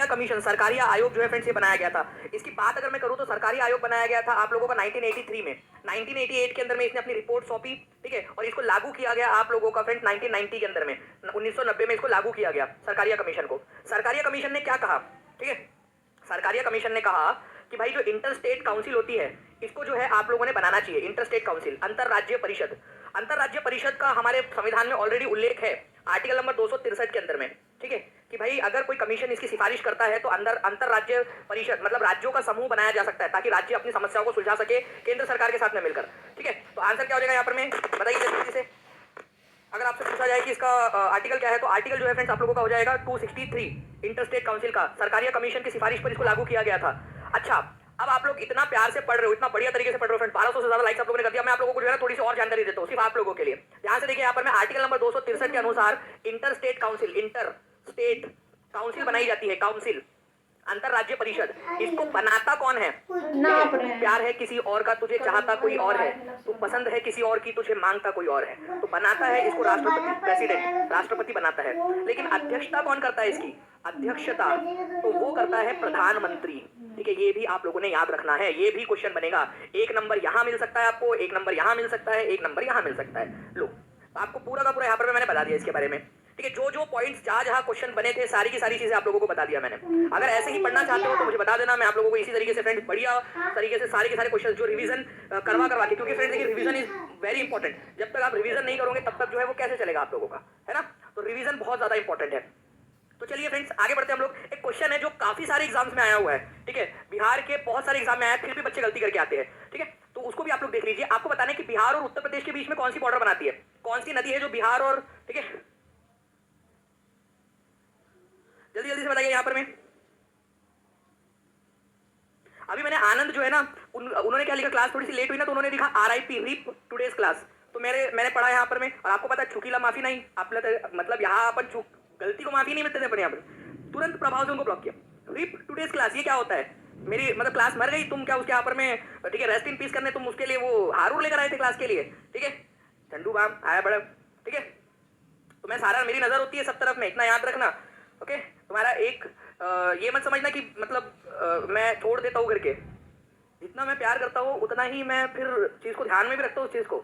Commission, Sarkaria आयोग जो है फ्रेंड्स ये बनाया गया था। इसकी बात अगर मैं करूं तो सरकारिया आयोग बनाया गया था आप लोगों का 1983 में। 1988 के अंदर में इसने अपनी रिपोर्ट सौंपी, ठीक है, और इसको लागू किया गया आप लोगों का फ्रेंड्स 1990 के अंदर में, 1990 में इसको लागू किया गया सरकारिया कमीशन को। सरकारिया कमीशन ने क्या कहा, ठीक है, सरकारिया कमीशन ने कहा कि भाई जो इंटर स्टेट काउंसिल होती है इसको जो है आप लोगों ने बनाना चाहिए, इंटर स्टेट काउंसिल, अंतरराज्य परिषद। अंतरराज्य परिषद का हमारे संविधान में ऑलरेडी उल्लेख है आर्टिकल नंबर 263 के अंदर में, ठीक है, कि भाई अगर कोई कमीशन इसकी सिफारिश करता है तो अंदर अंतरराज्य परिषद मतलब राज्यों का समूह बनाया जा सकता है ताकि राज्य अपनी समस्याओं को सुलझा सके केंद्र सरकार के साथ में मिलकर, ठीक है। तो आंसर क्या हो जाएगा यहाँ पर में बताइए जल्दी से। अगर आपसे पूछा जाए कि इसका आर्टिकल क्या है तो आर्टिकल जो है फ्रेंड्स आप लोगों का हो जाएगा 263 इंटरस्टेट काउंसिल का, सरकारिया कमीशन की सिफारिश पर इसको लागू किया गया था। अच्छा, अब आप लोग इतना प्यार से पढ़ रहे हो, इतना बढ़िया तरीके से पढ़ रहे हो फ्रेंड्स, 1200 से ज्यादा लाइक्स आप लोगों ने कर दिया। मैं आप लोगों को जो है थोड़ी सी और जानकारी देता हूँ सिर्फ आप लोगों के लिए। ध्यान से देखिए यहाँ पर मैं आर्टिकल नंबर 263 के अनुसार inter state council, inter state council बनाई जाती है, काउंसिल, अंतरराज्य परिषद। इसको बनाता कौन है? प्यार है किसी और का, तुझे चाहता कोई और है, तू पसंद है किसी और की, तुझे मांगता कोई और है। तो बनाता है इसको राष्ट्रपति, प्रेसिडेंट, राष्ट्रपति बनाता है। लेकिन अध्यक्षता कौन करता है इसकी? अध्यक्षता तो वो करता है प्रधानमंत्री, ठीक है। ये भी आप लोगों ने याद रखना है, ये भी क्वेश्चन बनेगा। एक नंबर यहां मिल सकता है आपको, एक नंबर यहां मिल सकता है, एक नंबर यहां मिल सकता है। लो आपको पूरा का पूरा यहाँ पर मैंने बता दिया इसके बारे में, ठीक है। जो जो पॉइंट्स जहां जहां क्वेश्चन बने थे सारी की सारी चीजें आप लोगों को बता दिया मैंने। अगर ऐसे ही पढ़ना चाहते हो तो मुझे बता देना, मैं आप लोगों को इसी तरीके से फ्रेंड्स बढ़िया तरीके से सारे के सारे क्वेश्चन जो रिवीजन करवा के, क्योंकि फ्रेंड्स देखिए रिवीजन इज वेरी इंपॉर्टेंट। जब तक आप रिवीजन नहीं करोगे तब तक जो है वो कैसे चलेगा आप लोगों का, है ना। तो रिवीजन बहुत ज्यादा इंपॉर्टेंट है। तो चलिए फ्रेंड्स आगे बढ़ते हैं हम लोग। एक क्वेश्चन है जो काफी सारे एग्जाम्स में आया हुआ है, ठीक है, बिहार के बहुत सारे एग्जाम में आया, फिर भी बच्चे गलती करके आते हैं, ठीक है। तो उसको भी आप लोग देख लीजिए। आपको बताना है कि बिहार और उत्तर प्रदेश के बीच में कौन सी बॉर्डर बनाती है, कौन सी नदी है जो बिहार और, ठीक है, जल्दी जल्दी से बताइए यहाँ पर मैं। अभी मैंने आनंद जो है ना उन्होंने क्या लिखा, क्लास थोड़ी सी लेट हुई ना तो उन्होंने लिखा RIP, रिप टुडेज क्लास। तो मैंने पढ़ा यहाँ पर में, और आपको पता है चुकीला माफी नहीं, आप मतलब यहाँ अपन गलती को माफी नहीं मिलते थे अपन, यहाँ पर तुरंत प्रभाव से उनको ब्लॉक किया। रिप टुडेज क्लास ये क्या होता है? मेरी मतलब क्लास मर गई, तुम क्या उसके यहाँ पर में, ठीक है, रेस्ट इन पीस करने तुम उसके लिए वो हारून लेकर आए थे क्लास के लिए, ठीक है, झंडू बाम आया बड़ा, ठीक है। तो मैं सारा, मेरी नजर होती है सब तरफ में, इतना याद रखना, ओके। तुम्हारा एक ये मत समझना कि मतलब मैं छोड़ देता हूँ करके, जितना मैं प्यार करता हूँ उतना ही मैं फिर चीज को ध्यान में भी रखता हूँ उस चीज को।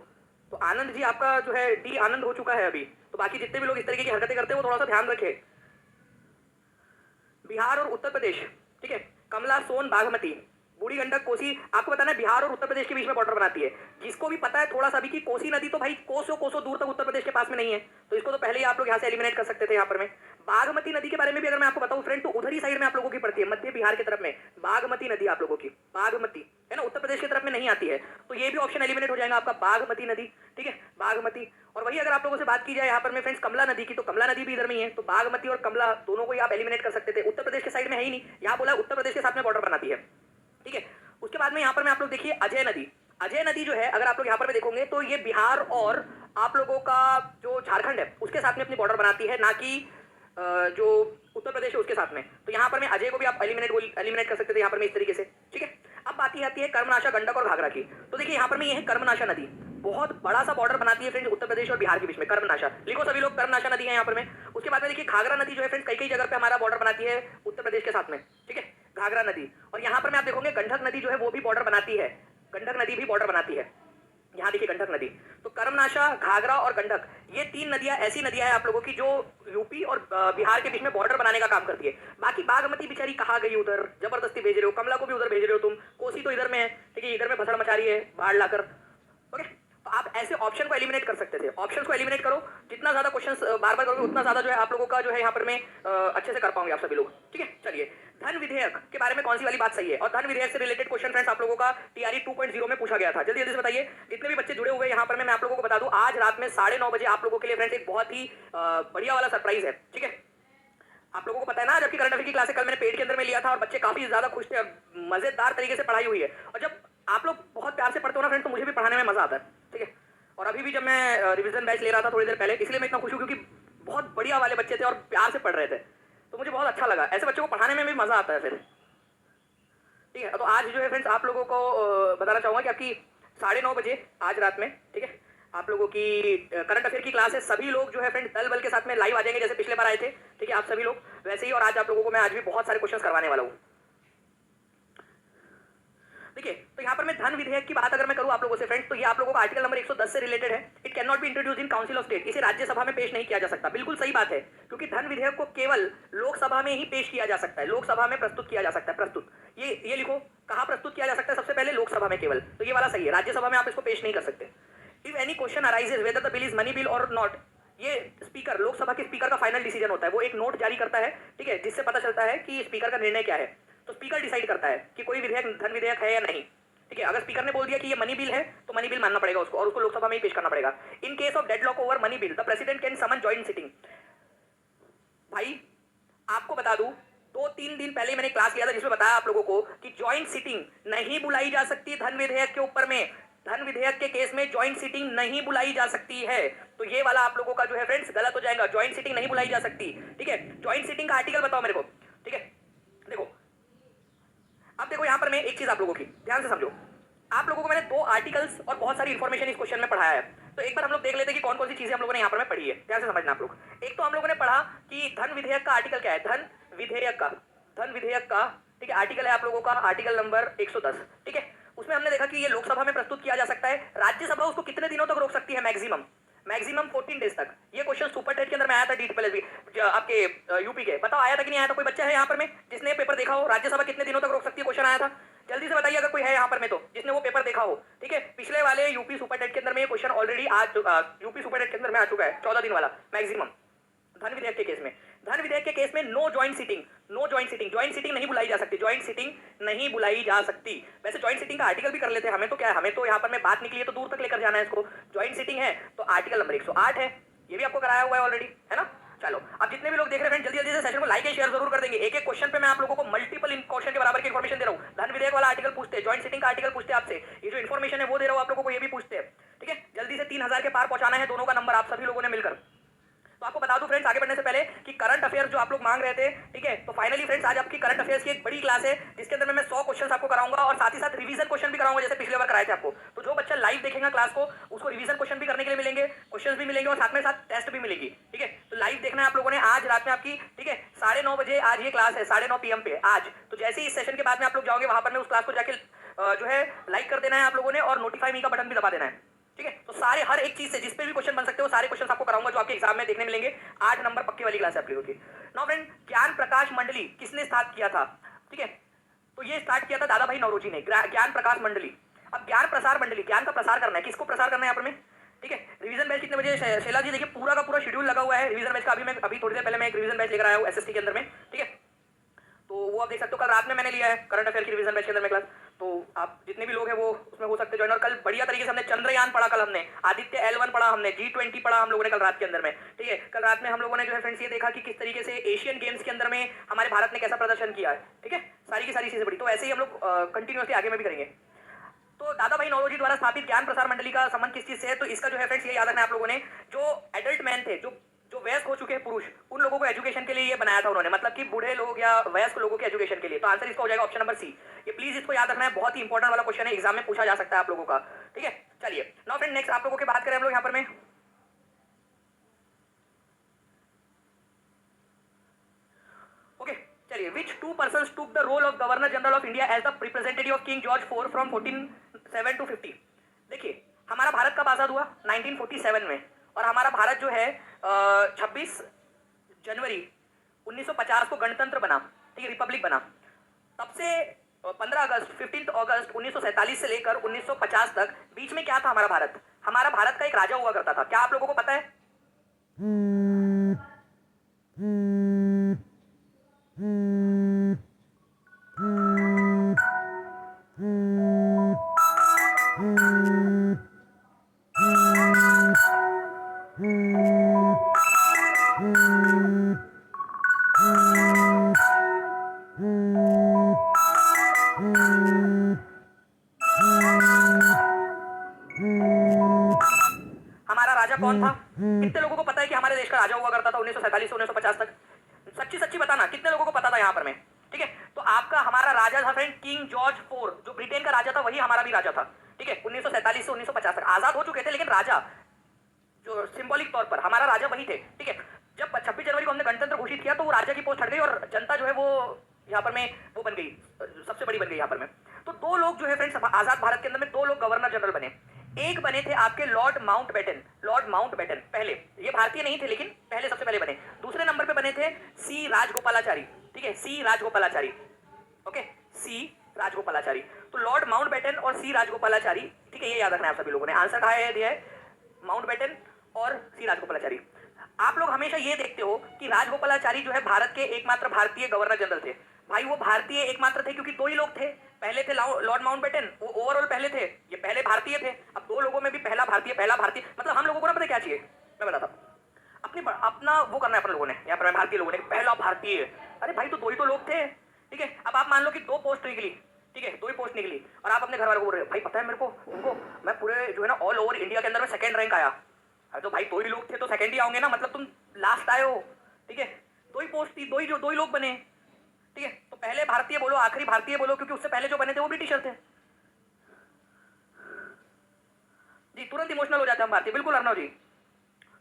तो आनंद जी आपका जो है डी आनंद हो चुका है अभी, तो बाकी जितने भी लोग इस तरीके की हरकतें करते हैं वो थोड़ा सा ध्यान रखे। बिहार और उत्तर प्रदेश, ठीक है, कमला, सोन, बागमती, बूढ़ी गंडक, कोसी। आपको बताना है बिहार और उत्तर प्रदेश के बीच में बॉर्डर बनाती है। जिसको भी पता है थोड़ा सा भी कि कोसी नदी तो भाई कोसों दूर तक उत्तर प्रदेश के पास में नहीं है, तो इसको तो पहले ही आप लोग यहाँ से एलिमिनेट कर सकते थे। यहाँ पर में बागमती नदी के बारे में भी अगर मैं आपको बताऊं फ्रेंड, तो उधर ही साइड में आप लोगों की पड़ती है, मध्य बिहार की तरफ में बागमती नदी आप लोगों की, बागमती है ना, उत्तर प्रदेश की तरफ में नहीं आती है। तो ये भी ऑप्शन एलिमिनेट हो जाएगा आपका, बागमती नदी, ठीक है, बागमती। और वही अगर आप लोगों से बात की जाए यहाँ पर में फ्रेंड्स कमला नदी की, तो कमला नदी भी इधर में ही है। तो बागमती और कमला दोनों को ही आप एलिमिनेट कर सकते थे, उत्तर प्रदेश के साइड में है ही नहीं। यहाँ बोला उत्तर प्रदेश के साथ में बॉर्डर बनाती है, ठीक है। उसके बाद में यहाँ पर मैं आप लोग देखिए अजय नदी, अजय नदी जो है अगर आप लोग यहाँ पर में देखोगे तो ये बिहार और आप लोगों का जो झारखंड है उसके साथ में अपनी बॉर्डर बनाती है, ना कि जो उत्तर प्रदेश है उसके साथ में। तो यहाँ पर मैं अजय को भी आप एलिमिनेट कर सकते थे यहाँ पर मैं इस तरीके से, ठीक है। अब बात आती है कर्मनाशा, गंडक और घाघरा की। तो देखिए यहाँ पर में ये है कर्मनाशा नदी, बहुत बड़ा सा बॉर्डर बनाती है फ्रेंड्स उत्तर प्रदेश और बिहार के बीच में, कर्मनाशा लिखो सभी लोग, कर्मनाशा नदी है यहाँ पर में। उसके बाद में देखिए घाघरा नदी जो है फ्रेंड्स कई कई जगह पे हमारा बॉर्डर बनाती है उत्तर प्रदेश के साथ में, ठीक है, घाघरा नदी। और यहाँ पर मैं आप देखोगे गंडक नदी जो है वो भी बॉर्डर बनाती है, गंडक नदी भी बॉर्डर बनाती है, यहाँ देखिए गंडक नदी। तो कर्मनाशा, घाघरा और गंडक ये तीन नदियां ऐसी नदियां हैं आप लोगों की जो यूपी और बिहार के बीच में बॉर्डर बनाने का काम करती है। बाकी बागमती बेचारी कहाँ गई, उधर जबरदस्ती भेज रहे हो, कमला को भी उधर भेज रहे हो तुम, कोसी तो इधर में है, ठीक है, इधर में भसड़ मचा रही है बाढ़ लाकर, ओके। तो आप ऐसे ऑप्शन को एलिमिनेट कर सकते थे, ऑप्शन को एलिमिनेट करो, जितना ज्यादा क्वेश्चंस बार बार करोगे उतना ज्यादा जो है आप लोगों का जो है यहाँ पर मैं अच्छे से कर पाऊंगे आप सभी लोग, ठीक है। चलिए धन विधेयक के बारे में कौन सी वाली बात सही है, और धन विधेयक से रिलेटेड क्वेश्चन फ्रेंड्स आप लोगों का TRE 2.0 में पूछा गया था। जल्दी जल्दी से बताइए जितने भी बच्चे जुड़े हुए यहाँ पर मैं आप लोगों को बता दूं, आज रात में 9:30 बजे आप लोगों के लिए फ्रेंड्स एक बहुत ही बढ़िया वाला सरप्राइज है, ठीक है। आप लोगों को पता है ना, जबकि करंट अफेयर की क्लास कल मैंने पेड के अंदर में लिया था और बच्चे काफी ज्यादा खुश थे, मजेदार तरीके से पढ़ाई हुई है। और जब आप लोग बहुत प्यार से पढ़ते हो ना फ्रेंड तो मुझे भी पढ़ाने में मजा आता है, ठीक है। और अभी भी जब मैं रिवीजन बैच ले रहा था थोड़ी देर पहले, इसलिए मैं इतना खुश हूँ क्योंकि बहुत बढ़िया वाले बच्चे थे और प्यार से पढ़ रहे थे, तो मुझे बहुत अच्छा लगा। ऐसे बच्चों को पढ़ाने में भी मजा आता है फिर, ठीक है। तो आज जो है फ्रेंड्स आप लोगों को बताना चाहूंगा कि आपकी 9:30 बजे आज रात में, ठीक है, आप लोगों की करंट अफेयर की क्लास है। सभी लोग जो है फ्रेंड दल बल के साथ में लाइव आ जाएंगे, जैसे पिछले बार आए थे, ठीक है, आप सभी लोग वैसे ही। और आज आप लोगों को मैं आज भी बहुत सारे क्वेश्चंस करवाने वाला हूँ। देखिए, तो यहाँ पर मैं धन विधेयक की बात अगर मैं करूँ आप लोगों से फ्रेंड्स, तो ये आप लोगों का आर्टिकल नंबर 110 से रिलेटेड है। It can not be introduce in council of state. इसे राज्यसभा में पेश नहीं किया जा सकता। बिल्कुल सही बात है, क्योंकि धन विधेयक को केवल लोकसभा में ही पेश किया जा सकता है, लोकसभा में प्रस्तुत किया जा सकता है। प्रस्तुत, ये लिखो, कहाँ प्रस्तुत किया जा सकता है? सबसे पहले लोकसभा में केवल। तो ये वाला सही है, राज्यसभा में आप इसको पेश नहीं कर सकते। If any question arises whether the bill is money bill और नॉट, ये स्पीकर, लोकसभा के स्पीकर का फाइनल डिसीजन होता है। वो एक नोट जारी करता है, ठीक है, जिससे पता चलता है कि स्पीकर का निर्णय क्या है। तो स्पीकर डिसाइड करता है कि कोई विधेयक धन विधेयक है या नहीं, ठीक है। अगर स्पीकर ने बोल दिया कि ये मनी बिल है, तो मनी बिल मानना पड़ेगा उसको, और उसको लोकसभा में ही पेश करना पड़ेगा। In case of deadlock over money bill the president can summon joint sitting. भाई आपको बता दूं, 2-3 दिन पहले मैंने क्लास लिया था जिसमें बताया आप लोगों को कि जॉइंट सिटिंग नहीं बुलाई जा सकती धन विधेयक के ऊपर में। धन विधेयक के केस में जॉइंट सिटिंग नहीं बुलाई जा सकती है। तो ये वाला आप लोगों का जो है फ्रेंड्स गलत हो जाएगा। जॉइंट सिटिंग नहीं बुलाई जा सकती, ठीक है। जॉइंट सिटिंग का आर्टिकल बताओ मेरे को, ठीक है। देखो, अब देखो यहाँ पर मैं एक चीज आप लोगों की ध्यान से समझो। आप लोगों को मैंने 2 आर्टिकल्स और बहुत सारी इंफॉर्मेशन इस क्वेश्चन में पढ़ाया है। तो एक बार हम लोग देख लेते हैं कि कौन कौन सी चीजें हम लोगों ने यहाँ पर में पढ़ी है। ध्यान से समझना आप लोग। एक तो हम लोगों ने पढ़ा कि धन विधेयक का आर्टिकल क्या है, धन विधेयक का, ठीक है, आर्टिकल है आप लोगों का आर्टिकल नंबर 110, ठीक है। उसमें हमने देखा कि ये लोकसभा में प्रस्तुत किया जा सकता है। राज्यसभा उसको कितने दिनों तक रोक सकती है? मैक्सिमम 14 डेज तक। ये क्वेश्चन सुपर टेट के अंदर में आया था, DSSB आपके यूपी के। बताओ आया था कि नहीं आया था? कोई बच्चा है यहाँ पर में जिसने पेपर देखा हो? राज्यसभा कितने दिनों तक रोक सकती है? क्वेश्चन आया था। जल्दी से बताइए अगर कोई है यहाँ पर में तो, जिसने वो पेपर देखा हो, ठीक है। पिछले वाले यूपी सुपर टेट के अंदर में ये question already UP super TET के अंदर में आ चुका है, 14 दिन वाला मैक्सिमम। धन विधेयक के केस में, धन विधेयक के केस में no joint sitting, joint sitting नहीं बुलाई जा सकती, जॉइंट सिटिंग नहीं बुलाई जा सकती। वैसे जॉइंट सिटिंग का आर्टिकल भी कर लेते हैं। हमें तो क्या है, हमें तो यहाँ पर में बात निकली है तो दूर तक लेकर जाना है इसको। जॉइंट सिटिंग है तो आर्टिकल नंबर 108 है, ये भी आपको कराया हुआ है ऑलरेडी, है ना। चलो, अब जितने भी लोग देख रहे हैं जल्दी जल्दी से सेशन को लाइक एंड शेयर जरूर कर देंगे। एक एक क्वेश्चन पे मैं आप लोगों को मल्टीपल क्वेश्चन के बराबर की इन्फॉर्मेशन दे रहा हूँ। धन विधेयक वाला आर्टिकल पूछते हैं, जॉइंट सिटिंग का आर्टिकल पूछते हैं आपसे, ये जो इन्फॉर्मेशन है वो दे रहा हूँ आप लोगों को, ये भी पूछते हैं, ठीक है। जल्दी से 3000 के पार पहुंचाना है दोनों का नंबर आप सभी लोगों ने मिलकर। तो आपको बता दूं फ्रेंड्स आगे बढ़ने से पहले कि करंट अफेयर जो आप लोग मांग रहे थे, ठीक है, तो फाइनली फ्रेंड्स आज आपकी करंट अफेयर्स की एक बड़ी क्लास है जिसके अंदर मैं 100 क्वेश्चंस आपको कराऊंगा और साथ ही साथ रिवीजन क्वेश्चन भी कराऊंगा जैसे पिछले बार कराए थे आपको। तो जो बच्चा लाइव देखेगा क्लास को उसको रिवीजन क्वेश्चन भी करने के लिए मिलेंगे, क्वेश्चंस भी मिलेंगे और साथ में साथ टेस्ट भी मिलेगी, ठीक है। तो लाइव देखना है आप लोगों ने आज रात में आपकी, ठीक है, 9:30 बजे आज ये क्लास है, 9:30 PM पे आज। तो जैसे ही इस सेशन के बाद में आप लोग जाओगे वहां पर उस क्लास को जाके जो है लाइक कर देना है आप लोगों ने और नोटिफाई मी का बटन भी दबा देना है, ठीक है। तो सारे हर एक चीज से जिस पे भी क्वेश्चन बन सकते हो सारे क्वेश्चन आपको कराऊंगा जो आपके एग्जाम में देखने मिलेंगे। 8 नंबर पक्की वाली क्लास है आप लोगों की। नाउ फ्रेंड, ज्ञान प्रकाश मंडली किसने स्टार्ट किया था? ठीक है, तो ये स्टार्ट किया था दादा भाई नौरोजी ने, ज्ञान प्रकाश मंडली। अब ज्ञान प्रसार मंडली, ज्ञान का प्रसार करना है, किसको प्रसार करना है यहाँ पर में, ठीक है। रिवीजन बैच कितने बजे? शैला जी देखिए पूरा का पूरा शेड्यूल लगा हुआ है रिवीजन बैच का। अभी थोड़ी देर पहले मैं एक रिवीजन बैच लेकर आया हूँ SST के अंदर में, ठीक है। तो वो आप देख सकते हो, कल रात में मैंने लिया है करंट अफेयर की रिवीजन बैच के अंदर में क्लास। तो आप जितने भी लोग हैं वो उसमें हो सकते हैं ज्वाइन। और कल बढ़िया तरीके से हमने चंद्रयान पढ़ा, कल हमने आदित्य L1 पढ़ा, हमने G20 पढ़ा हम लोगों ने कल रात के अंदर में, ठीक है। कल रात में हम लोगों ने जो है फ्रेंड्स ये देखा कि किस तरीके से एशियन गेम्स के अंदर में हमारे भारत ने कैसा प्रदर्शन किया है, ठीक है। सारी की सारी चीजें पढ़ी। तो ऐसे ही हम लोग कंटिन्यूसली आगे में भी करेंगे। तो दादा भाई नौरोजी द्वारा स्थापित ज्ञान प्रसार मंडली का संबंध किस चीज से है? तो इसका जो है फ्रेंड्स ये याद रखना है आप लोगों ने, जो एडल्ट मैन थे, जो वयस्क हो चुके हैं पुरुष, उन लोगों को एजुकेशन के लिए ये बनाया था उन्होंने, मतलब कि बूढ़े लोग या वयस्क लोगों के एजुकेशन के लिए। तो आंसर इसका हो जाएगा ऑप्शन नंबर सी। ये प्लीज इसको याद रखना है, बहुत ही इंपॉर्टेंट वाला क्वेश्चन है, एग्जाम में पूछा जा सकता है आप लोगों का, ठीक है। चलिए नाउ फ्रेंड नेक्स्ट आप लोगों की बात करें हम लोग यहाँ पर में। ओके चलिए, which 2 persons took the role of Governor General of India as the representative of King George IV from 1407 to 50? देखिए हमारा भारत कब आजाद हुआ? 1947 में। और हमारा भारत जो है 26 जनवरी 1950 को गणतंत्र बना, ठीक है, रिपब्लिक बना। तब से 15 अगस्त 15 अगस्त 1947 से लेकर 1950 तक बीच में क्या था हमारा भारत? हमारा भारत का एक राजा हुआ करता था। क्या आप लोगों को पता है? हमारा राजा कौन था? कितने लोगों को पता है कि हमारे देश का राजा हुआ करता था 1947 से 1950 तक? सच्ची सच्ची बताना कितने लोगों को पता था यहाँ पर में, ठीक है। तो आपका हमारा राजा था फ्रेंड किंग जॉर्ज 4, जो ब्रिटेन का राजा था वही हमारा भी राजा था, ठीक है। 1947 से 1950 तक आजाद हो चुके थे लेकिन राजा जो सिंबॉलिक तौर पर हमारा राजा वही थे, ठीक है। जब 26 जनवरी को हमने गणतंत्र घोषित किया तो वो राजा की पोस्ट हट गई और जनता जो है वो यहाँ पर में वो बन गई, सबसे बड़ी बन गई यहाँ पर में। तो दो लोग जो है फ्रेंड्स आजाद भारत के अंदर में दो लोग गवर्नर जनरल बने। एक बने थे आपके लॉर्ड माउंटबेटन, लॉर्ड माउंटबेटन पहले, ये भारतीय नहीं थे लेकिन पहले सबसे पहले बने। दूसरे नंबर पे बने थे सी राजगोपालाचारी, ठीक है, सी राजगोपालाचारी, ओके, सी राजगोपालाचारी। तो लॉर्ड माउंटबेटन और सी राजगोपालाचारी, ठीक है, ये याद रखना है आप सभी लोगों ने। आंसर कहा है दिया है माउंटबेटन और सी राजगोपालाचारी। आप लोग हमेशा ये देखते हो कि राजगोपालाचारी जो है भारत के एकमात्र भारतीय गवर्नर जनरल थे। भाई वो भारतीय एकमात्र थे क्योंकि दो ही लोग थे, पहले थे लॉर्ड माउंटबेटन, वो ओवरऑल पहले थे, ये पहले भारतीय थे। अब दो लोगों में भी पहला भारतीय, मतलब हम लोगों को ना पता क्या चाहिए, मैं बताता हूँ। अपना वो करना है अपन लोगों ने, यहाँ पर भारतीय लोगों ने पहला भारतीय। अरे भाई तो दो ही तो लोग थे, ठीक है। अब आप मान लो कि दो पोस्ट निकली, ठीक है, दो ही पोस्ट निकली और आप अपने घर वालों को बोल रहे हो भाई पता है मेरे को उनको, मैं पूरे जो है ना ऑल ओवर इंडिया के अंदर में सेकंड रैंक आया। अरे तो भाई दो ही लोग थे तो सेकंड ही आओगे ना, मतलब तुम लास्ट आए हो, ठीक है। दो ही पोस्ट थी, दो ही लोग बने, ठीक है। तो पहले भारतीय बोलो आखिरी भारतीय बोलो, क्योंकि उससे पहले जो बने थे वो ब्रिटिशर थे। जी तुरंत इमोशनल हो जाते हैं हम भारतीय, बिल्कुल अर्णव जी।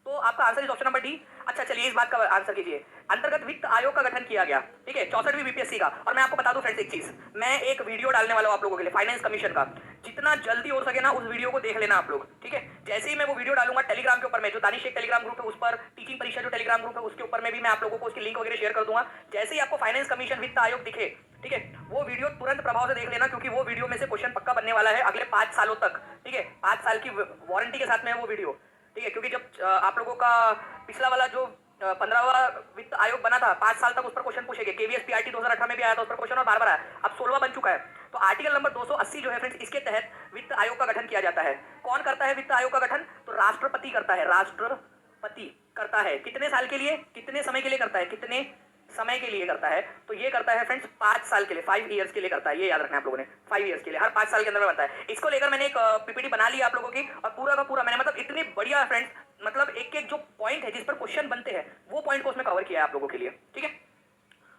तो आपका answer is option number D. अच्छा चलिए इस बात का आंसर कीजिए। अंतर्गत वित्त आयोग का गठन किया गया, ठीक है, 64वीं बीपीएससी का। और मैं आपको बता दूं फ्रेंड्स एक चीज, मैं एक वीडियो डालने वाला हूं आप लोगों के लिए फाइनेंस कमीशन का। जितना जल्दी हो सके ना उस वीडियो को देख लेना आप लोग, ठीक है। जैसे ही मैं वो वीडियो डालूंगा टेलीग्राम के ऊपर में, जो दानिश शेख टेलीग्राम ग्रुप है उस पर, टीचिंग परीक्षा जो टेलीग्राम ग्रुप है उसके ऊपर में भी मैं आप लोगों को उसकी लिंक वगैरह शेयर कर दूंगा। जैसे ही आपको फाइनेंस कमीशन वित्त आयोग दिखे, ठीक है, वो वीडियो तुरंत प्रभाव से देख लेना, क्योंकि वो वीडियो में से क्वेश्चन पक्का बनने वाला है अगले 5 सालों तक, ठीक है। 5 साल की वारंटी के साथ में है वो वीडियो, ठीक है। क्योंकि जब आप लोगों का पिछला वाला जो 15वां वित्त आयोग बना था 5 साल तक उस पर क्वेश्चन पूछेंगे। केवीएस पीआरटी 2018 में भी आया था उस पर क्वेश्चन और बार बार आया, अब 16वां बन चुका है। तो आर्टिकल नंबर 280 जो है फ्रेंड्स, इसके तहत वित्त आयोग का गठन किया जाता है। कौन करता है वित्त आयोग का गठन? तो राष्ट्रपति करता है, राष्ट्रपति करता है। कितने साल के लिए, कितने समय के लिए करता है, कितने समय के लिए करता है? तो ये करता है फ्रेंड्स 5 साल के लिए, 5 ईयर्स के लिए करता है। ये याद रखना है आप लोगों ने, 5 ईयर्स के लिए, हर 5 साल के अंदर में बनता है। इसको लेकर मैंने एक पीपीटी बना ली आप लोगों की, और पूरा का पूरा मैंने मतलब इतनी बढ़िया फ्रेंड्स, मतलब एक एक जो पॉइंट है जिस पर क्वेश्चन बनते हैं वो पॉइंट को उसमें कवर किया है आप लोगों के लिए, ठीक है।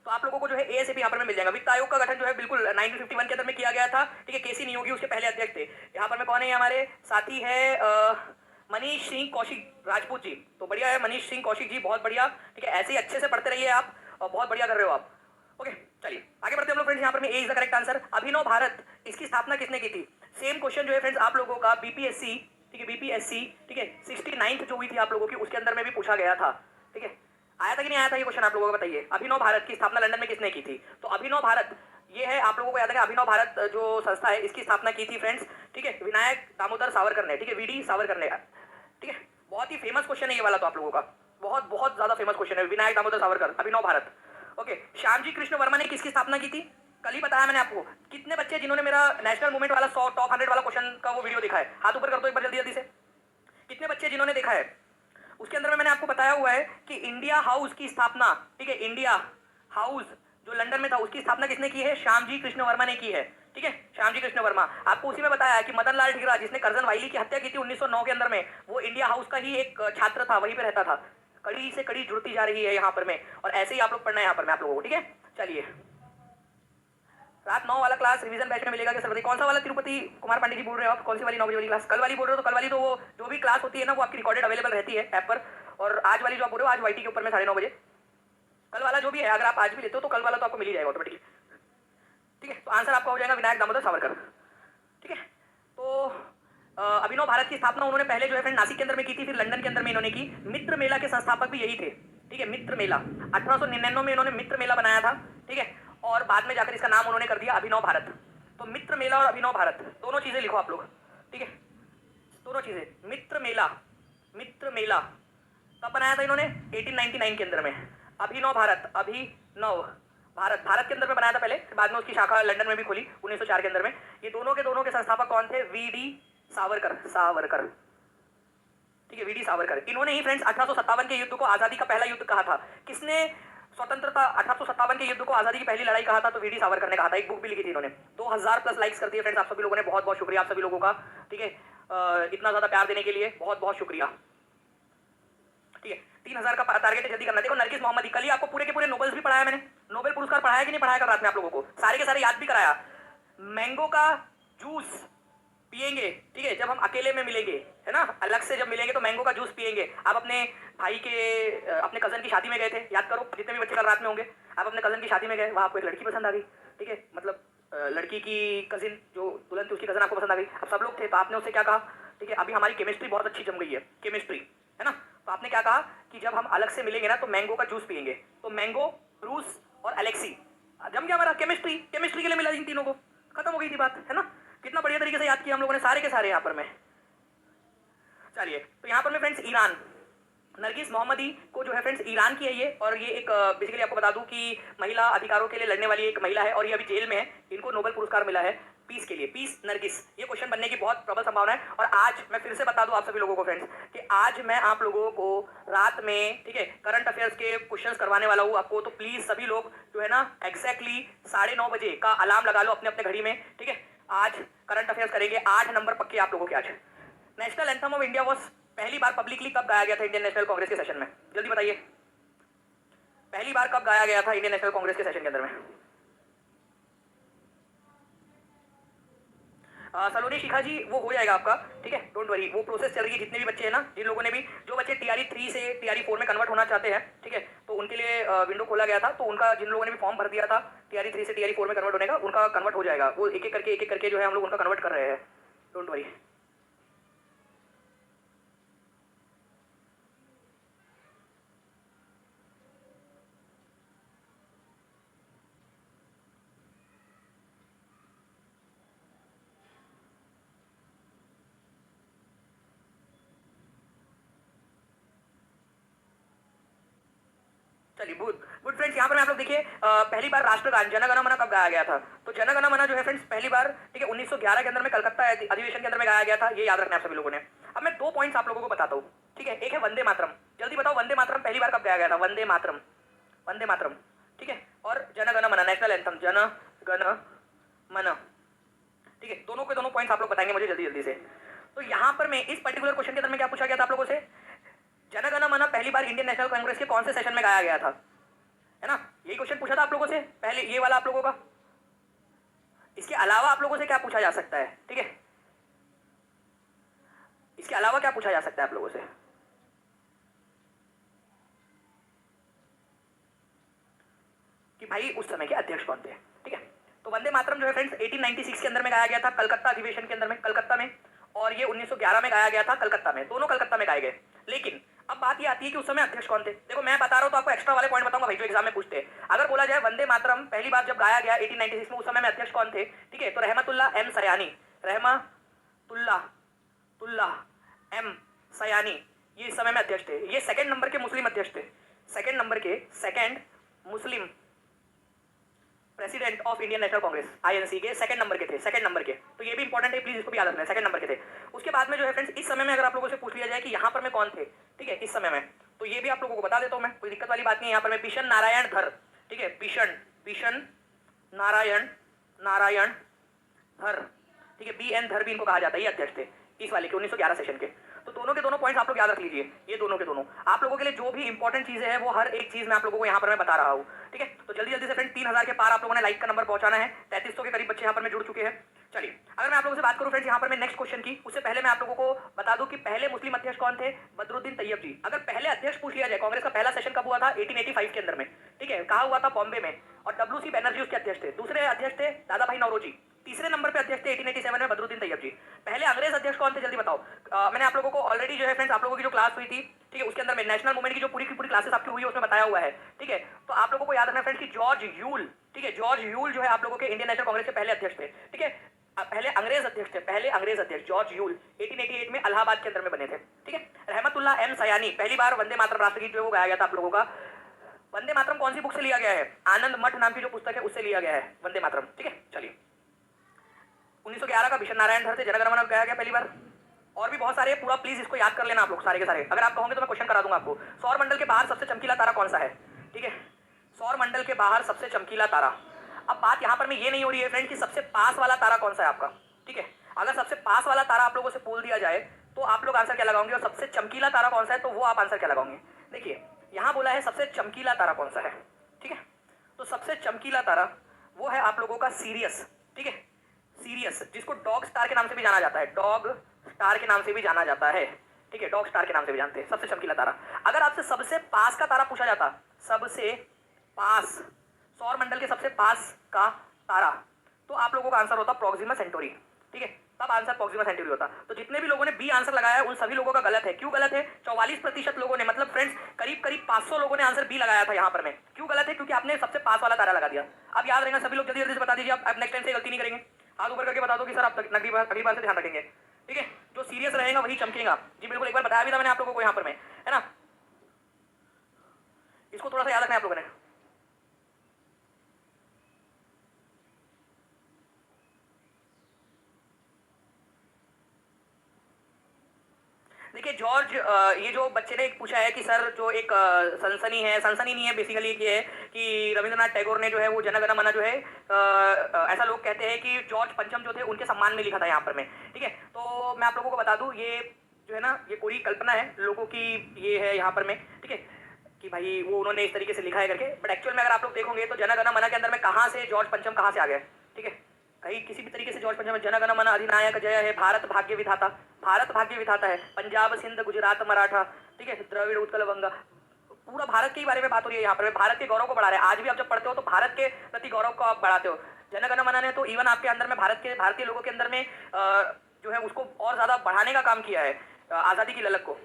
तो आप लोगों को जो है एएसएपी यहाँ पर में मिल जाएगा। वित्त आयोग का गठन जो है बिल्कुल 1951 के अंदर में किया गया था, ठीक है। केसी नियोगी उसके पहले अध्यक्ष थे। यहाँ पर में कौन है, हमारे साथी है मनीष सिंह कौशिक राजपूत जी। तो बढ़िया है मनीष सिंह कौशिक जी, बहुत बढ़िया, ठीक है। ऐसे ही अच्छे से पढ़ते रहिए आप, और बहुत बढ़िया कर रहे हो आप, ओके। चलिए आगे बढ़ते हैं हम लोग फ्रेंड्स। यहाँ पर में ए इज द करेक्ट आंसर। अभिनव भारत, इसकी स्थापना किसने की थी? सेम क्वेश्चन जो है फ्रेंड्स आप लोगों का बीपीएससी, ठीक है, बीपीएससी, ठीक है, 69th जो हुई थी आप लोगों की, उसके अंदर में भी पूछा गया था, ठीक है। आया था कि नहीं आया था ये क्वेश्चन आप लोगों को बताइए। अभिनव भारत की स्थापना लंदन में किसने की थी? तो अभिनव भारत ये है, आप लोगों को याद है अभिनव भारत जो संस्था है इसकी स्थापना की थी फ्रेंड्स, ठीक है, विनायक दामोदर सावरकर ने, ठीक है, वीडी सावरकर ने, ठीक है। बहुत ही फेमस क्वेश्चन है ये वाला तो आप लोगों का, बहुत बहुत ज्यादा फेमस क्वेश्चन है। विनायक दामोदर सावरकर, अभिनव भारत, ओके। श्यामजी कृष्ण वर्मा ने किसकी स्थापना की थी? कल ही बताया मैंने आपको। कितने बच्चे जिन्होंने मेरा नेशनल मूवमेंट वाला 100 टॉप 100 वाला क्वेश्चन का वो वीडियो देखा है? हाथ ऊपर कर दो एक बार जल्दी जल्दी से। कितने बच्चे जिन्होंने देखा है? उसके अंदर में मैंने आपको बताया हुआ है कि इंडिया हाउस की स्थापना, ठीक है, इंडिया हाउस जो लंदन में था उसकी स्थापना किसने की है? श्यामजी कृष्ण वर्मा ने की है, ठीक है, श्यामजी कृष्ण वर्मा। आपको उसी में बताया है कि मदन लाल ढींगरा जिसने कर्जन वाइली की हत्या की थी 1909 के अंदर में, वो इंडिया हाउस का ही एक छात्र था, वहीं पे रहता था। कड़ी से कड़ी जुड़ती जा रही है यहाँ पर में, और ऐसे ही आप लोग पढ़ना है यहाँ पर मैं आप लोगों को, ठीक है। चलिए रात 9 वाला क्लास रिवीजन बैच में मिलेगा क्या सर? बताइए कौन सा वाला? तिरुपति कुमार पांडे जी बोल रहे हो आप? कौन सी वाली 9 बजे वाली क्लास? कल वाली बोल रहे हो? तो कल वाली तो वो जो भी क्लास होती है ना वो आपकी रिकॉर्डेड अवेलेबल रहती है ऐप पर। और आज वाली जो आप बोल रहे हो आज वाईटी के ऊपर में 9:30 बजे, कल वाला जो भी है अगर आप आज भी लेते हो तो कल वाला तो आपको मिल ही जाएगा ऑटोमेटिकली, ठीक है। तो आंसर आपका हो जाएगा विनायक दामोदर सावरकर, ठीक है। तो अभिनव भारत की स्थापना उन्होंने पहले जो है फ्रेंड नासिक के अंदर में की थी, फिर लंदन के अंदर में इन्होंने की। मित्र मेला के संस्थापक भी यही थे, ठीक है, मित्र मेला 1899 में इन्होंने मित्र मेला बनाया था, ठीक है। और बाद में जाकर इसका नाम उन्होंने कर दिया अभिनव भारत। तो मित्र मेला और अभिनव भारत दोनों चीजें लिखो आप लोग, ठीक है, दोनों चीजें। मित्र मेला, मित्र मेला कब बनाया था इन्होंने? 1899 के अंदर में। अभिनव भारत, अभिनव भारत भारत के अंदर में बनाया था पहले, बाद में उसकी शाखा लंदन में भी खोली 1904 के अंदर में। ये दोनों के संस्थापक कौन थे? वीडी सावरकर, सावरकर, ठीक है, वीडी सावरकर। इन्होंने ही फ्रेंड्स 1857 के युद्ध को आजादी का पहला युद्ध कहा था। किसने स्वतंत्रता 1857 के युद्ध को आजादी की पहली लड़ाई कहा था? तो वीडी सावरकर ने कहा था। एक बुक भी लिखी थी इन्होंने। 2000 प्लस लाइक्स कर दिए फ्रेंड्स आप सभी लोगों ने, बहुत बहुत शुक्रिया आप सभी लोगों का, ठीक है। इतना ज्यादा प्यार देने के लिए बहुत बहुत शुक्रिया, ठीक है। 3000 का टारगेट जल्दी करना। देखो नरगिस मोहम्मदी, कल ही आपको पूरे के पूरे नोबेल्स भी पढ़ाया मैंने, नोबेल पुरस्कार पढ़ाया कि नहीं पढ़ाया कल रात में आप लोगों को? सारे के सारे याद भी कराया। मैंगो का जूस पिएंगे, ठीक है, जब हम अकेले में मिलेंगे, है ना, अलग से जब मिलेंगे तो मैंगो का जूस पियेंगे। आप अपने भाई के अपने कजन की शादी में गए थे, याद करो जितने भी बच्चे कल रात में होंगे, आप अपने कजन की शादी में गए, वहाँ आपको एक लड़की पसंद आ गई, ठीक है, मतलब लड़की की कजिन जो दुल्हन थी उसकी कजन आपको पसंद आ गई। अब सब लोग थे तो आपने उससे क्या कहा, ठीक है, अभी हमारी केमिस्ट्री बहुत अच्छी जम गई है, केमिस्ट्री, है ना, तो आपने क्या कहा कि जब हम अलग से मिलेंगे ना तो मैंगो का जूस पियेंगे। तो मैंगो, ब्रूस और अलेक्सी, जम गया हमारा केमिस्ट्री, केमिस्ट्री के लिए मिला इन तीनों को, खत्म हो गई थी बात, है ना। कितना बढ़िया तरीके से याद किया हम लोगों ने सारे के सारे यहाँ पर में। चलिए, तो यहाँ पर मैं फ्रेंड्स ईरान, नरगिस मोहम्मदी को जो है फ्रेंड्स ईरान की है ये, और ये एक बेसिकली आपको बता दूं कि महिला अधिकारों के लिए लड़ने वाली एक महिला है और ये अभी जेल में है। इनको नोबेल पुरस्कार मिला है पीस के लिए, पीस नरगिस। ये क्वेश्चन बनने की बहुत प्रबल संभावना है। और आज मैं फिर से बता दूं आप सभी लोगों को फ्रेंड्स कि आज मैं आप लोगों को रात में, ठीक है, करंट अफेयर्स के क्वेश्चंस करवाने वाला हूं आपको। तो प्लीज सभी लोग जो है ना एग्जैक्टली 9:30 बजे का अलार्म लगा लो अपने अपने घड़ी में, ठीक है। आज करंट अफेयर्स करेंगे, 8 नंबर पक्के आप लोगों के आज। National anthem of India was पहली बार पब्लिकली कब गाया गया था इंडियन नेशनल कांग्रेस के सेशन में, जल्दी बताइए। पहली बार कब गाया गया था इंडियन नेशनल कांग्रेस के सेशन के अंदर में? सलोनी शिखा जी, वो हो जाएगा आपका, ठीक है, डोंट वरी, वो प्रोसेस चल रही है। जितने भी बच्चे हैं ना, जिन लोगों ने भी, जो बच्चे टीआरई 3 से टीआरई 4 में कन्वर्ट होना चाहते हैं, ठीक है, तो उनके लिए विंडो खोला गया था। तो उनका, जिन लोगों ने भी फॉर्म भर दिया था टीआरई 3 से टीआरई 4 में कन्वर्ट होने का, उनका कन्वर्ट हो जाएगा। वो एक एक करके जो है हम लोग उनका कन्वर्ट कर रहे हैं, डोंट वरी। चलिए, गुड गुड फ्रेंड्स, यहाँ पर आप लोग देखिए, पहली बार राष्ट्रगान जन गण मन कब गाया गया था? तो जन गण मन जो है फ्रेंड्स पहली बार, ठीक है, 1911 के अंदर में कलकत्ता अधिवेशन के अंदर में गाया गया था। ये याद रखना है आप सभी लोगों ने। अब मैं 2 पॉइंट्स आप लोगों को बताता हूँ, ठीक है। एक है वंदे मातरम, जल्दी बताओ वंदे मातरम पहली बार कब गाया गया था? वंदे मातरम, वंदे मातरम, ठीक है। और जन गण मन नेशनल एंथम, जन गण मन, ठीक है। दोनों के दोनों पॉइंट्स आप लोग बताएंगे मुझे जल्दी जल्दी से। तो यहाँ पर मैं इस पर्टिकुलर क्वेश्चन के अंदर में क्या पूछा गया था आप लोगों से, जन गण मन पहली बार इंडियन नेशनल कांग्रेस के कौन से सेशन में गाया गया था, है ना। यही क्वेश्चन पूछा था आप लोगों से पहले, ये वाला आप लोगों का। इसके अलावा आप लोगों से क्या पूछा जा सकता है, ठीक है, इसके अलावा क्या पूछा जा सकता है आप लोगों से? कि भाई उस समय के अध्यक्ष कौन थे, ठीक है। तो वंदे मातरम जो है फ्रेंड्स 1896 के अंदर में गाया गया था कलकत्ता अधिवेशन के अंदर में, कलकत्ता में। और ये 1911 में गाया गया था कलकत्ता में, दोनों कलकत्ता में गाए गए। लेकिन अब बात ये आती है कि उस समय अध्यक्ष कौन थे। देखो मैं बता रहा हूं तो आपको एक्स्ट्रा वाले पॉइंट बताऊंगा भाई, जो एग्जाम में पूछते हैं। अगर बोला जाए वंदे मातरम पहली बार जब गाया गया 1896 में, उस समय में अध्यक्ष कौन थे, ठीक है, तो रहमतुल्ला एम सयानी, रहमतुल्ला एम सयानी, ये इस समय में अध्यक्ष थे। ये सेकंड नंबर के मुस्लिम अध्यक्ष थे, सेकंड नंबर के, second Muslim president of Indian national Congress, INC के सेकंड नंबर के थे, सेकंड नंबर के। तो ये भी इंपॉर्टेंट है, प्लीज इसको भी याद रखना, सेकंड नंबर के थे। उसके बाद में जो है फ्रेंड्स इस समय में अगर आप लोगों से पूछ लिया जाए कि यहाँ पर में कौन थे, ठीक है, इस समय में, तो ये भी आप लोगों को बता देता हूँ मैं, कोई दिक्कत वाली बात नहीं है। यहाँ पर मैं बिशन नारायण धर, ठीक है, बिशन नारायण धर, ठीक है, BN धर भी इनको कहा जाता है, ये अध्यक्ष थे इस वाले के 1911 सेशन के। तो दोनों के दोनों पॉइंट्स आप लोग याद रख लीजिए, ये दोनों के दोनों आप लोगों के लिए जो भी इंपॉर्टेंट चीजें हैं वो हर एक चीज मैं आप लोगों को यहाँ पर मैं बता रहा हूँ, ठीक है। तो जल्दी जल्दी से फ्रेंड 3000 के पार आप लोगों ने लाइक का नंबर पहुंचाना है। 3300 के करीब बच्चे यहाँ पर में जुड़ चुके हैं। चलिए, अगर मैं आप लोगों से बात करूं फ्रेंड्स यहाँ पर मैं नेक्स्ट क्वेश्चन की, उससे पहले मैं आप लोगों को बता दूं कि पहले मुस्लिम अध्यक्ष कौन थे, बदरुद्दीन तैयब जी। अगर पहले अध्यक्ष पूछ लिया जाए, कांग्रेस का पहला सेशन कब हुआ था? 1885 के अंदर में, ठीक है, कहा हुआ था बॉम्बे में, और WC बैनर्जी उसके अध्यक्ष थे। दूसरे अध्यक्ष थे दादा भाई नौरोजी। तीसरे नंबर पे अध्यक्ष थे 1887 में बदरुद्दीन तैयब जी। पहले अंग्रेज अध्यक्ष कौन थे जल्दी बताओ? मैंने आप लोगों को ऑलरेडी जो है फ्रेंड्स आप लोगों की जो क्लास हुई थी, ठीक है, उसके अंदर में नेशनल मूवमेंट की जो पूरी की पूरी क्लासेस आपकी हुई है उसमें बताया हुआ है, ठीक है। तो आप लोगों को याद रखना फ्रेंड्स कि जॉर्ज यूल, ठीक है, जॉर्ज यूल जो है आप लोगों के इंडियन नेशनल कांग्रेस के पहले अध्यक्ष थे, ठीक है। पहले अंग्रेज अध्यक्ष थे, पहले अंग्रेज अध्यक्ष जॉर्ज यूल 1888 में इलाहाबाद के अंदर में बने थे, ठीक है। रहमतुल्ला एम सयानी, पहली बार वंदे मातरम राष्ट्रगीत जो है वो गाया गया था आप लोगों का। वंदे मातरम कौन सी बुक से लिया गया है? आनंद मठ नाम की जो पुस्तक है उससे लिया गया है वंदे मातरम, ठीक है। चलिए, 1911 का बिशन नारायण धर से जन गण मन गाया गया पहली बार। और भी बहुत सारे, पूरा प्लीज इसको याद कर लेना आप लोग सारे के सारे। अगर आप कहोगे तो मैं क्वेश्चन करा दूंगा आपको। सौर मंडल के बाहर सबसे चमकीला तारा कौन सा है, ठीक है, सौर मंडल के बाहर सबसे चमकीला तारा। अब बात यहाँ पर में ये नहीं हो रही है फ्रेंड कि सबसे पास वाला तारा कौन सा है आपका, ठीक है। अगर सबसे पास वाला तारा आप लोगों से बोल दिया जाए तो आप लोग आंसर क्या लगाओगे, और सबसे चमकीला तारा कौन सा है तो वो आप आंसर क्या लगाओगे? देखिए यहाँ बोला है सबसे चमकीला तारा कौन सा है, ठीक है। तो सबसे चमकीला तारा वो है आप लोगों का सीरियस, ठीक है, सीरियस, जिसको डॉग स्टार के नाम से भी जाना जाता है, डॉग स्टार के नाम से भी जाना जाता है, ठीक है, डॉग स्टार के नाम से भी जानते हैं, सबसे चमकीला तारा। अगर आपसे सबसे पास का तारा पूछा जाता, सबसे पास, सौर मंडल के सबसे पास का तारा, तो आप लोगों का आंसर होता प्रोक्सिमा सेंटोरी, ठीक है, तब आंसर प्रोक्सिमा सेंटोरी होता। तो जितने भी लोगों ने बी आंसर लगाया है उन सभी लोगों का गलत है। क्यों गलत है? 44% लोगों ने, मतलब फ्रेंड्स करीब करीब 500 लोगों ने आंसर बी लगाया था यहाँ पर। में क्यों गलत है? क्योंकि आपने सबसे पास वाला तारा लगा दिया। अब याद रहेगा, सभी लोग जल्दी जल्दी से बता दीजिए, आप नेक्स्ट टाइम से गलती नहीं करेंगे। हाथ ऊपर करके बता दो कि सर आप अगली बार से ध्यान रखेंगे, ठीक है। जो सीरियस रहेगा वही चमकेगा। जी बिल्कुल, एक बार बताया भी था मैंने आप लोगों को यहाँ पर, में है ना, इसको थोड़ा सा याद रखना है आप लोगों ने। देखिए जॉर्ज, ये जो बच्चे ने एक पूछा है कि सर जो एक सनसनी है, सनसनी नहीं है बेसिकली, ये है कि रविंद्रनाथ टैगोर ने जो है वो जनगण मन जो है, ऐसा लोग कहते हैं कि जॉर्ज पंचम जो थे उनके सम्मान में लिखा था यहाँ पर। में ठीक है, तो मैं आप लोगों को बता दूं, ये जो है ना, ये पूरी कल्पना है लोगों की, ये है यहाँ पर। में ठीक है कि भाई वो उन्होंने इस तरीके से लिखा है करके, बट एक्चुअल में अगर आप लोग देखोगे तो जनगण मन के अंदर में कहाँ से जॉर्ज पंचम कहाँ से आ गया, ठीक है, कहीं किसी भी तरीके से जॉर्ज पंचम, जनगण मन अधिनायक जय है, भारत भाग्य विधाता, भारत भाग्य विधाता है, पंजाब सिंध गुजरात मराठा, ठीक है, द्रविड़ उत्कल वंगा, पूरा भारत के बारे में बात हो रही है यहाँ पर। भारत के गौरव को बढ़ा रहे हैं। आज भी आप जब पढ़ते हो तो भारत के प्रति गौरव को आप बढ़ाते हो। जनगण मन ने तो इवन आपके अंदर में भारतीय लोगों के अंदर में जो है उसको और ज्यादा बढ़ाने का काम किया है, आजादी की ललक को।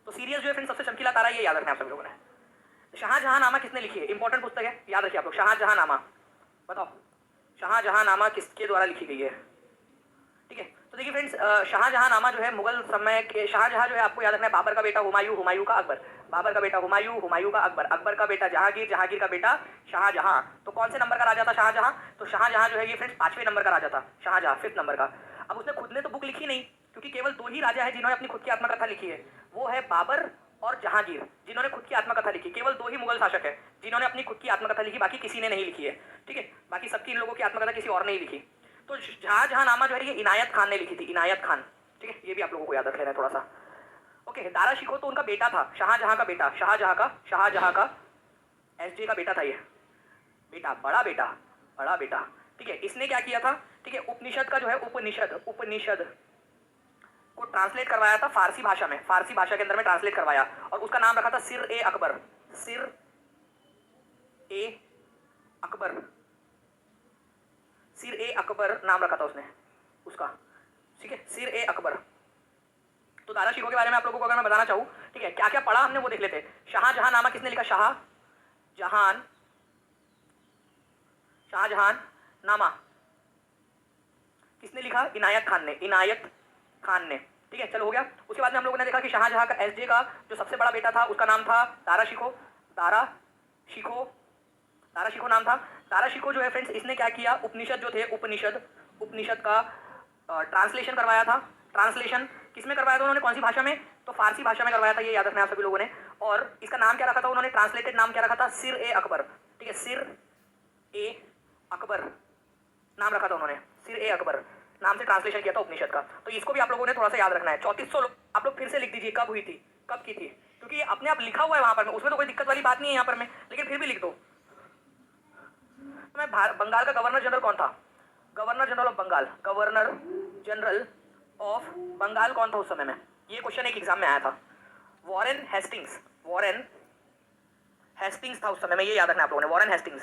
तो सीरियस जो है फ्रेंड सबसे चमकीला तारा, ये याद रखना है आप सब लोगों ने। शाहजहां नामा किसने लिखी है? इंपॉर्टेंट पुस्तक है, याद रखिए आप लोग। शाहजहां नामा, बताओ शाहजहां नामा किसके द्वारा लिखी गई है? ठीक है, तो देखिए फ्रेंड्स, शाहजहां नामा जो है मुगल समय के, शाहजहां जो है आपको याद रखना है बाबर का बेटा हुमायूं, हुमायूं का अकबर, बाबर का बेटा हुमायूं, हुमायूं का अकबर, अकबर का बेटा जहांगीर, जहांगीर का बेटा शाहजहां। तो कौन से नंबर का राजा था शाहजहां? तो शाहजहां जो है ये फ्रेंड्स 5वें नंबर का राजा था, शाहजहां 5th नंबर का। अब उसने खुद ने तो बुक लिखी नहीं, क्योंकि केवल 2 ही राजा है जिन्होंने अपनी खुद की आत्मकथा लिखी है, वो है बाबर और जहांगीर, जिन्होंने खुद की आत्मकथा लिखी। केवल 2 ही मुगल शासक है जिन्होंने अपनी खुद की आत्मकथा लिखी, बाकी किसी ने नहीं लिखी है, ठीक है, बाकी सबकी इन लोगों की आत्मकथा किसी और ने ही लिखी। तो शाहजहां नामा जो है ये इनायत खान ने लिखी थी, इनायत खान, ठीक है, ये भी आप लोगों को याद रख लेना है थोड़ा सा। ओके, दारा शिकोह तो उनका बेटा था, शाहजहां का बेटा, शाहजहां का एसजे का बेटा था ये, बेटा, बड़ा बेटा, बड़ा बेटा, ठीक है। इसने क्या किया था, ठीक है, उपनिषद का जो है, उपनिषद को ट्रांसलेट करवाया था फारसी भाषा में, फारसी भाषा के अंदर में ट्रांसलेट करवाया, और उसका नाम रखा था सिर ए अकबर, सिर ए अकबर, सिर ए अकबर नाम रखा था उसने उसका, ठीक है, सिर ए अकबर। तो दारा शिकोह के बारे में आप लोगों को अगर मैं बताना चाहूँ, ठीक है, क्या क्या पढ़ा हमने वो देख लेते। शाहजहां नामा किसने लिखा? शाहजहां नामा किसने लिखा? इनायत खान ने, इनायत खान ने, ठीक है, चलो हो गया। उसके बाद में हम लोगों ने देखा कि शाहजहां का एसजे का जो सबसे बड़ा बेटा था उसका नाम था दारा शिकोह, दारा शिकोह नाम था। दारा शिकोह जो है फ्रेंड्स, इसने क्या किया, उपनिषद जो थे, उपनिषद का ट्रांसलेशन करवाया था। ट्रांसलेशन किसमें करवाया था उन्होंने, कौन सी भाषा में? तो फारसी भाषा में करवाया था, ये याद रखना है आप सभी लोगों ने। और इसका नाम क्या रखा था उन्होंने? ट्रांसलेटेड नाम क्या रखा था? सिर ए अकबर, ठीक है, सिर ए अकबर नाम रखा था उन्होंने, सिर ए अकबर नाम से ट्रांसलेशन किया था उपनिषद का। तो इसको भी आप लोगों ने थोड़ा सा याद रखना है। 3400 लोग, आप लोग फिर से लिख दीजिए कब हुई थी, कब की थी, क्योंकि ये अपने आप लिखा हुआ है वहां पर, उसमें तो कोई दिक्कत वाली बात नहीं है यहाँ पर में, लेकिन फिर भी लिख दो। बंगाल का गवर्नर जनरल कौन था? Governor general of Bengal, governor general of Bengal कौन था उस समय में? ये क्वेश्चन एक एग्जाम में आया था। वॉरेन हेस्टिंग्स, वॉरेन हेस्टिंग्स था उस समय में, ये याद रखना आप लोगों ने, वॉरेन हेस्टिंग्स।